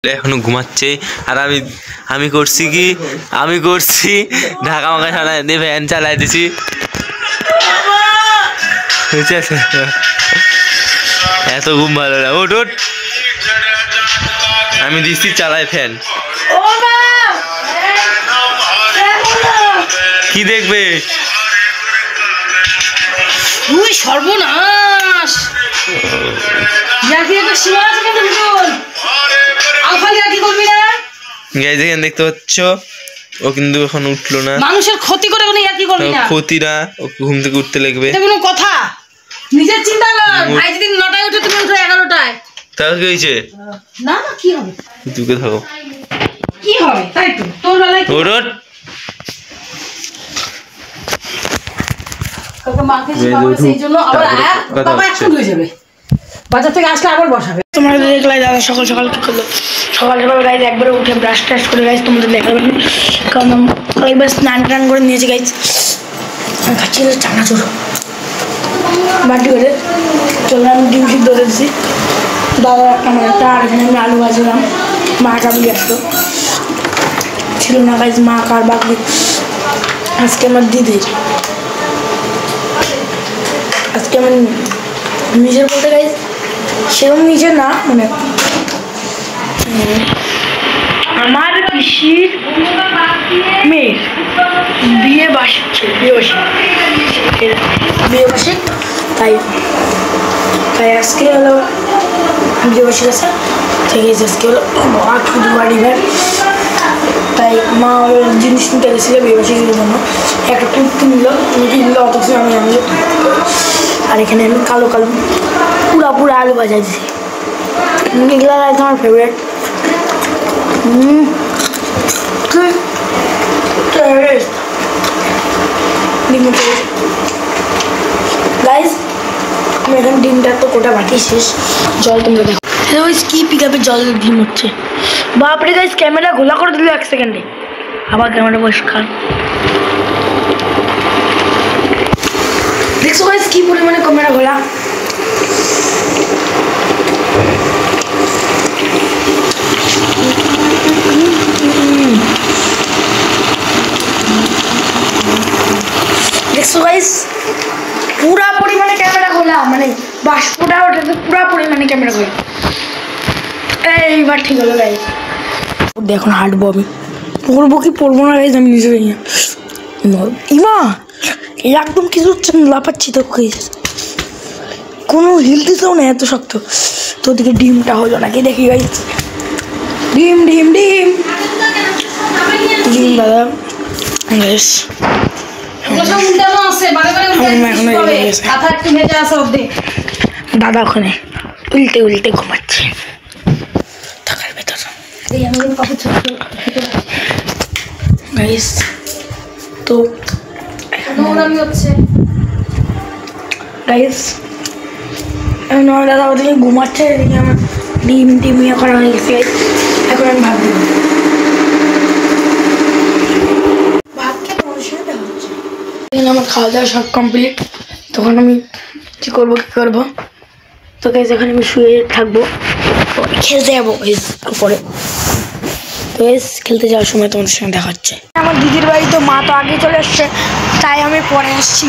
এখনো ঘুমাচ্ছে। আর আমি করছি কি, আমি করছি ঢাকা মাকা সানায় দিয়ে ফ্যান চালাই দিছি, বুঝছে? এত ঘুম ভালো না। ওঠ ওঠ, আমি দিচ্ছি চালাই ফ্যান। কি দেখবে? সর্বনাশ, দেখতে পাচ্ছ ও কিন্তু এখন উঠলো না। মানুষের ক্ষতি করে ক্ষতি না, ও ঘুম থেকে উঠতে লাগবে। কোনো কথা নিজের চিন্তা কর। ভাই যদি 9টায় উঠে তুমি উঠো 11টায়, তাহলে কি হয়েছে? না না কি হবে, তুই থাকো, কি হবে তাই তো তোর বেলায়। ওঠ বাজার থেকে আসলে আবার বসাবে। তোমাদের দেখলাই দাদা সকাল সকাল কি করলো। সকাল সকাল গাইজ একবারে উঠে ব্রাশ ট্রাশ করে গাইজ তোমাদের দেখাবেন, কারণ একবার স্নান টান করে নিয়েছি গাইজ। আমি খাচ্ছি চানাচুর বাটি করে। চললাম, আমি ডিম সিদ্ধ দিয়েছি দাদা একটা, আর এখানে আমি আলু ভাজলাম। মা কাবলি আসতো ছিল না গাইজ, মা কার বাকি আজকে আমার দিদির। আজকে আমার নিজের বলতে গাইজ সেরকম নিজের না, মানে আমার পিসির মেয়ের বিয়ে বাসিচ্ছে, বিয়ে বাসিক, তাই আজকে হলো বিয়ে বাসিক আছে, থেকে আজকে হলো শুধু বাড়ি ভাই। তাই মা জিনিস নিতে গেছিল বিয়ে বাসিকের জন্য, একটা কুর্তি নিল, কিনলো, অথচ আমি আনলো। আর এখানে আমি কালো কালো পুরা আলু ভাজা দিছি, এগুলো আমার ফেভারিট। গাইজ আমি এখানে ডিমটা তো কোটা বাকি শেষ। জল তোমরা দেখো, কি পিক আপে জল ডিম হচ্ছে। বাপরে গাইজ ক্যামেরা ঘোলা করে দিল 1 সেকেন্ডে, আবার ক্যামেরা পরিষ্কার। দেখছো গাইজ কি পরিমাণে ক্যামেরা ঘোলা। দেখছো গাইজ পুরা পরিমাণে ক্যামেরা খোলা, মানে বাষ্পটা ওটাতে পুরা পরিমাণে ক্যামেরা খোলা। এইবার ঠিক হলো গাইজ। এখন হাঁটবো, আমি পড়বো কি পড়বো না গাইজ আমি নিজে জানি না। ইমা একদম কিছু হচ্ছে না, লাফাচ্ছি তো কোনো হিল দিতেও না, এত শক্ত। তো ওদিকে ডিমটা হলো নাকি দেখি গাইজ। ডিম ডিম ডিম ডিম দাদা গাইজ দাদা ওখানে উল্টে উল্টে ঘুমাচ্ছে থাকার ভেতর। তো দাদা ওদিকে ঘুমাচ্ছে, আমার ডিম টিম ইয়ে করা হয়ে গেছে। এখন আমি ভাত দিব, আমার খাওয়া দাওয়া সব কমপ্লিট। তখন আমি কী করবো তো গাইজ এখন আমি শুয়ে থাকবো, খেলতে যাবো উপরে। তো খেলতে যাওয়ার সময় তোমাদের সঙ্গে দেখা হচ্ছে। আমার দিদির বাড়ি তো মা তো আগে চলে আসছে, তাই আমি পরে আসছি।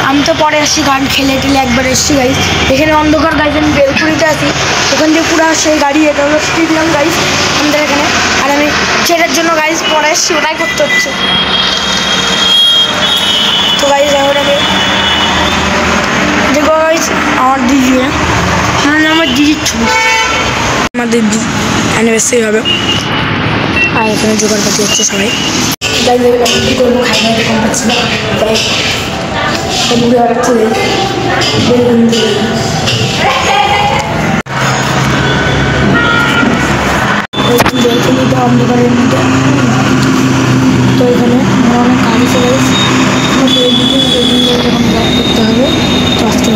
আমি তো পরে আসছি কারণ খেলে টেলে একবার এসছি গাইজ। এখানে অন্ধকার গাইজ, আমি বেলকুড়িতে আছি, ওখান দিয়ে পুরো সেই গাড়ি, এটা হলো স্টেডিয়াম গাইজ আমাদের এখানে। আর আমি সেটার জন্য গাইজ পরে এসছি, ওটাই করতে হচ্ছে। তো গাইজ এখন আমি দেখো গাইজ আমার দিদি, হ্যাঁ আমার দিদির ছবি, আমাদের অ্যানিভার্সারি হবে। আর এখানে জোগাড়পাতি হচ্ছে সবাই। যাই কী করবো, খাই না কম পাচ্ছি না, তাই ঘুরে বেড়াচ্ছে বেলকুনিটা অন্ধকারের মধ্যে। তো এখানে আমার অনেক কাজ আছে গাইজ, আমাকে এদিকে যখন ব্লগ করতে হবে। তো আজকে